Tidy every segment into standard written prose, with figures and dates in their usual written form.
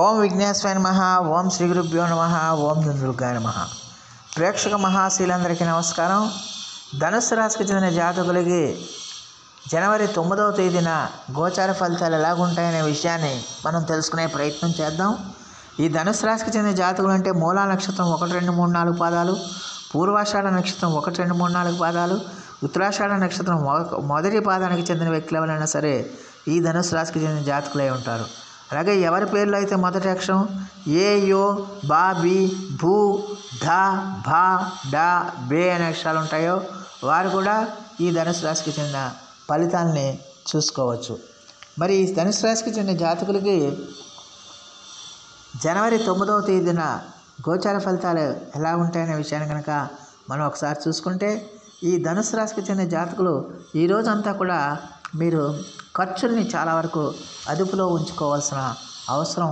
ఓం విఘ్నేశ్వరాయ నమః. ఓం శ్రీ గురుభ్యో నమః. ఓం దుర్గాయ నమః. ప్రేక్షక మహాశీలందరికీ నమస్కారం. ధనుస్సు రాశికి చెందిన జాతకులకి జనవరి 9వ తేదీన గోచార ఫలితాలు ఎలాగుంటాయనే విషయాన్ని మనం తెలుసుకునే ప్రయత్నం చేద్దాం. ఈ ధనుస్సు రాశికి చెందిన జాతకులు అంటే మూలా నక్షత్రం 1, 2, 3, 4 పాదాలు, పూర్వాషాఢ నక్షత్రం 1, 2, 3, 4 పాదాలు, ఉత్తరాషాఢ నక్షత్రం మొదటి పాదానికి చెందిన వ్యక్తులు ఎవరైనా సరే ఈ ధనుస్సు రాశికి చెందిన జాతకులై ఉంటారు. అలాగే ఎవరి పేర్లు అయితే మొదటి అక్షరం ఏ, యో, బా, బి, భూ, ధ, భ, డ, బే అనే అక్షరాలు ఉంటాయో వారు కూడా ఈ ధనుస్సు రాశికి చెందిన ఫలితాలని చూసుకోవచ్చు. మరి ఈ ధనుస్సు రాశికి చెందిన జాతకులకి జనవరి 9వ తేదీన గోచార ఫలితాలు ఎలా ఉంటాయనే విషయాన్ని కనుక మనం ఒకసారి చూసుకుంటే, ఈ ధనుస్సు రాశికి చెందిన జాతకులు ఈ రోజంతా కూడా మీరు ఖర్చుల్ని చాలా వరకు అదుపులో ఉంచుకోవాల్సిన అవసరం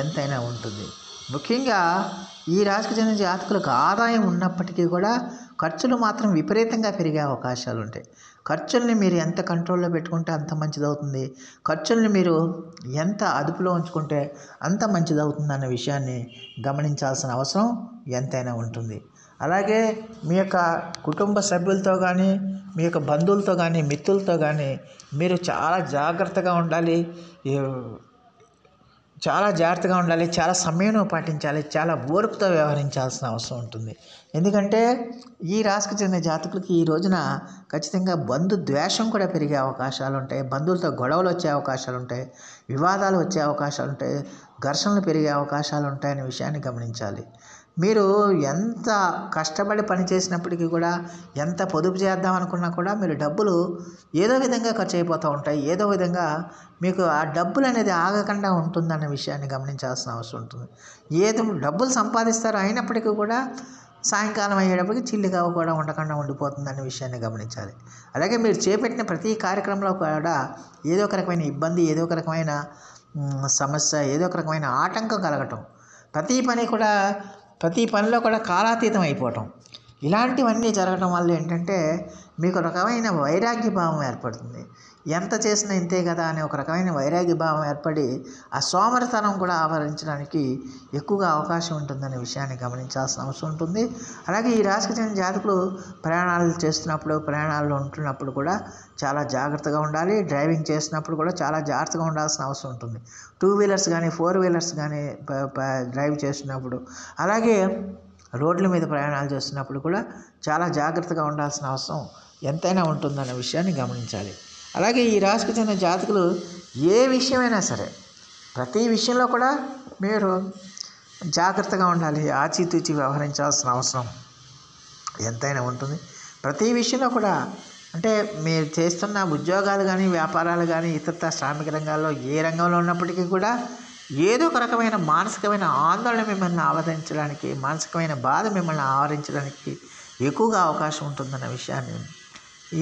ఎంతైనా ఉంటుంది. ముఖ్యంగా ఈ రాశికి చెందిన జాతకులకు ఆదాయం ఉన్నప్పటికీ కూడా ఖర్చులు మాత్రం విపరీతంగా పెరిగే అవకాశాలు ఉంటాయి. ఖర్చుల్ని మీరు ఎంత కంట్రోల్లో పెట్టుకుంటే అంత మంచిదవుతుంది. ఖర్చుల్ని మీరు ఎంత అదుపులో ఉంచుకుంటే అంత మంచిదవుతుంది అన్న విషయాన్ని గమనించాల్సిన అవసరం ఎంతైనా ఉంటుంది. అలాగే మీ యొక్క కుటుంబ సభ్యులతో కానీ, మీ యొక్క బంధువులతో కానీ, మిత్రులతో కానీ మీరు చాలా జాగ్రత్తగా ఉండాలి. చాలా సమయం పాటించాలి. చాలా ఓర్పుతో వ్యవహరించాల్సిన అవసరం ఉంటుంది. ఎందుకంటే ఈ రాశికి చెందిన జాతకులకి ఈ రోజున ఖచ్చితంగా బంధు ద్వేషం కూడా పెరిగే అవకాశాలు ఉంటాయి. బంధువులతో గొడవలు వచ్చే అవకాశాలు ఉంటాయి. వివాదాలు వచ్చే అవకాశాలు ఉంటాయి. ఘర్షణలు పెరిగే అవకాశాలు ఉంటాయనే విషయాన్ని గమనించాలి. మీరు ఎంత కష్టపడి పని చేసినప్పటికీ కూడా, ఎంత పొదుపు చేద్దాం అనుకున్నా కూడా మీరు డబ్బులు ఏదో విధంగా ఖర్చు అయిపోతూ ఉంటాయి. ఏదో విధంగా మీకు ఆ డబ్బులు అనేది ఆగకుండా ఉంటుందన్న విషయాన్ని గమనించాల్సిన అవసరం ఉంటుంది. డబ్బులు సంపాదిస్తారు, అయినప్పటికీ కూడా సాయంకాలం అయ్యేటప్పటికి చిల్లిగా కూడా ఉండకుండా ఉండిపోతుందన్న విషయాన్ని గమనించాలి. అలాగే మీరు చేపట్టిన ప్రతి కార్యక్రమంలో కూడా ఏదో ఒక రకమైన ఇబ్బంది, ఏదో ఒక రకమైన సమస్య, ఏదో ఒక రకమైన ఆటంకం కలగటం, ప్రతి పనిలో కూడా కాలాతీతం అయిపోవటం, ఇలాంటివన్నీ జరగడం వల్ల ఏంటంటే మీకు ఒక రకమైన వైరాగ్య భావం ఏర్పడుతుంది. ఎంత చేసినా ఇంతే కదా అనే ఒక రకమైన వైరాగ్య భావం ఏర్పడి ఆ సోమరితనం కూడా ఆవరించడానికి ఎక్కువగా అవకాశం ఉంటుందనే విషయాన్ని గమనించాల్సిన అవసరం ఉంటుంది. అలాగే ఈ రాశికి చెందిన జాతకులు ప్రయాణాలు చేస్తున్నప్పుడు, ప్రయాణాల్లో ఉంటున్నప్పుడు కూడా చాలా జాగ్రత్తగా ఉండాలి. డ్రైవింగ్ చేసినప్పుడు కూడా చాలా జాగ్రత్తగా ఉండాల్సిన అవసరం ఉంటుంది. 2 వీలర్స్ కానీ 4 వీలర్స్ కానీ డ్రైవ్ చేస్తున్నప్పుడు, అలాగే రోడ్ల మీద ప్రయాణాలు చేస్తున్నప్పుడు కూడా చాలా జాగ్రత్తగా ఉండాల్సిన అవసరం ఎంతైనా ఉంటుందన్న విషయాన్ని గమనించాలి. అలాగే ఈ రాశికి చెందిన జాతకులు ఏ విషయమైనా సరే ప్రతి విషయంలో కూడా మీరు జాగ్రత్తగా ఉండాలి. ఆచితూచి వ్యవహరించాల్సిన అవసరం ఎంతైనా ఉంటుంది. ప్రతి విషయంలో కూడా అంటే మీరు చేస్తున్న ఉద్యోగాలు కానీ, వ్యాపారాలు కానీ, ఇతర శ్రామిక రంగాల్లో ఏ రంగంలో ఉన్నప్పటికీ కూడా ఏదో ఒక రకమైన మానసికమైన ఆందోళన మిమ్మల్ని ఆవరించడానికి, మానసికమైన బాధ మిమ్మల్ని ఆవరించడానికి ఎక్కువగా అవకాశం ఉంటుందన్న విషయాన్ని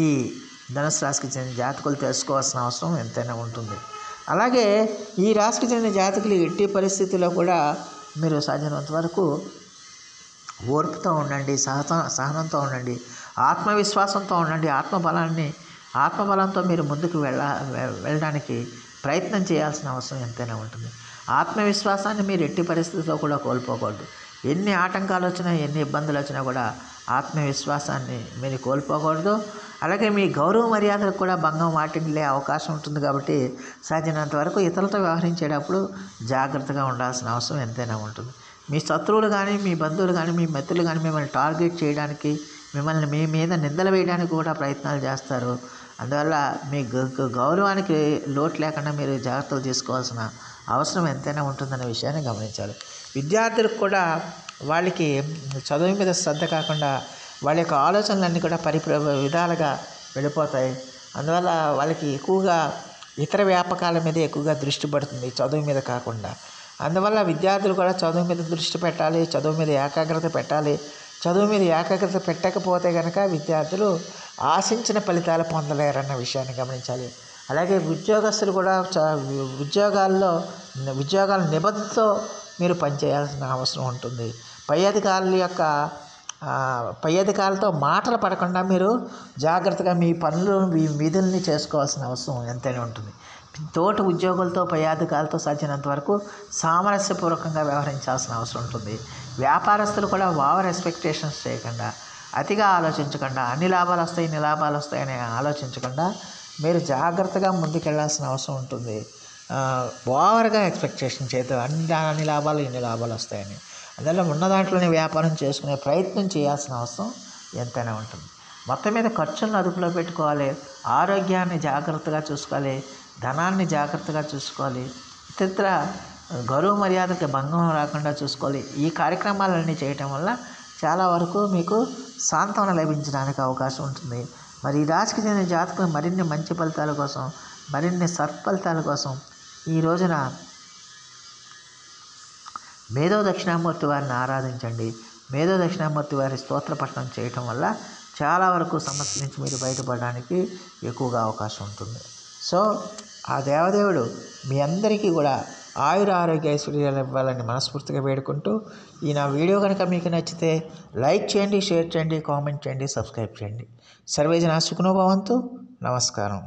ఈ ధనుసు రాశికి చెందిన జాతకులు తెలుసుకోవాల్సిన అవసరం ఎంతైనా ఉంటుంది. అలాగే ఈ రాశికి చెందిన జాతకులు ఎట్టి పరిస్థితుల్లో కూడా మీరు సాధ్యమైనంత వరకు ఓర్పుతో ఉండండి, సహనంతో ఉండండి, ఆత్మవిశ్వాసంతో ఉండండి. ఆత్మబలంతో మీరు ముందుకు వెళ్ళడానికి ప్రయత్నం చేయాల్సిన అవసరం ఎంతైనా ఉంటుంది. ఆత్మవిశ్వాసాన్ని మీరు ఎట్టి పరిస్థితుల్లో కూడా కోల్పోకూడదు. ఎన్ని ఆటంకాలు వచ్చినా, ఎన్ని ఇబ్బందులు వచ్చినా కూడా ఆత్మవిశ్వాసాన్ని మీరు కోల్పోకూడదు. అలాగే మీ గౌరవ మర్యాదలకు కూడా భంగం వాటిల్లే అవకాశం ఉంటుంది. కాబట్టి సాధ్యమైనంత వరకు ఇతరులతో వ్యవహరించేటప్పుడు జాగ్రత్తగా ఉండాల్సిన అవసరం ఎంతైనా ఉంటుంది. మీ శత్రువులు కానీ, మీ బంధువులు కానీ, మీ మిత్రులు కానీ మిమ్మల్ని టార్గెట్ చేయడానికి, మిమ్మల్ని మీ మీద నిందలు వేయడానికి కూడా ప్రయత్నాలు చేస్తారు. అందువల్ల మీ గౌరవానికి లోటు లేకుండా మీరు జాగ్రత్తలు తీసుకోవాల్సిన అవసరం ఎంతైనా ఉంటుందనే విషయాన్ని గమనించాలి. విద్యార్థులకు కూడా వాళ్ళకి చదువు మీద శ్రద్ధ కాకుండా వాళ్ళ యొక్క ఆలోచనలన్నీ కూడా విధాలుగా వెళ్ళిపోతాయి. అందువల్ల వాళ్ళకి ఎక్కువగా ఇతర వ్యాపకాల మీద ఎక్కువగా దృష్టి పడుతుంది, చదువు మీద కాకుండా. అందువల్ల విద్యార్థులు కూడా చదువు మీద దృష్టి పెట్టాలి, చదువు మీద ఏకాగ్రత పెట్టాలి. చదువు మీద ఏకాగ్రత పెట్టకపోతే కనుక విద్యార్థులు ఆశించిన ఫలితాలు పొందలేరన్న విషయాన్ని గమనించాలి. అలాగే ఉద్యోగస్తులు కూడా ఉద్యోగాల నిబద్ధతతో మీరు పనిచేయాల్సిన అవసరం ఉంటుంది. పై అధికారులతో మాటలు పడకుండా మీరు జాగ్రత్తగా మీ విధుల్ని చేసుకోవాల్సిన అవసరం ఎంతైనా ఉంటుంది. తోటి ఉద్యోగులతో పై అధికారులతో సాధ్యమైనంత వరకు సామరస్యపూర్వకంగా వ్యవహరించాల్సిన అవసరం ఉంటుంది. వ్యాపారస్తులు కూడా ఓవర్ ఎక్స్పెక్టేషన్స్ చేయకుండా, అతిగా ఆలోచించకుండా, అన్ని లాభాలు వస్తాయి ఇన్ని లాభాలు వస్తాయని ఆలోచించకుండా మీరు జాగ్రత్తగా ముందుకెళ్లాల్సిన అవసరం ఉంటుంది. ఓవర్గా ఎక్స్పెక్టేషన్ చేయదు అన్ని లాభాలు ఇన్ని లాభాలు వస్తాయని. అందువల్ల ఉన్న దాంట్లోనే వ్యాపారం చేసుకునే ప్రయత్నం చేయాల్సిన అవసరం ఎంతైనా ఉంటుంది. మొత్తం మీద ఖర్చులను అదుపులో పెట్టుకోవాలి, ఆరోగ్యాన్ని జాగ్రత్తగా చూసుకోవాలి, ధనాన్ని జాగ్రత్తగా చూసుకోవాలి, ఇతర గౌరవ మర్యాదకి భంగం రాకుండా చూసుకోవాలి. ఈ కార్యక్రమాలన్నీ చేయటం వల్ల చాలా వరకు మీకు సాంత్వన లభించడానికి అవకాశం ఉంటుంది. మరి ఈ రాశికి చెందిన జాతకులు మరిన్ని మంచి ఫలితాల కోసం, మరిన్ని సత్ఫలితాల కోసం ఈ రోజున మేధో దక్షిణామూర్తి వారిని ఆరాధించండి. మేధో దక్షిణామూర్తి వారి స్తోత్ర పఠనం చేయటం వల్ల చాలా వరకు సమస్య నుంచి మీరు బయటపడడానికి ఎక్కువగా అవకాశం ఉంటుంది. సో ఆ దేవదేవుడు మీ అందరికీ కూడా ఆయుర ఆరోగ్య ఐశ్వర్యాలు ఇవ్వాలని మనస్ఫూర్తిగా వేడుకుంటూ, ఈ నా వీడియో కనుక మీకు నచ్చితే లైక్ చేయండి, షేర్ చేయండి, కామెంట్ చేయండి, సబ్స్క్రైబ్ చేయండి. సర్వే జనా సుఖినో భవంతు. నమస్కారం.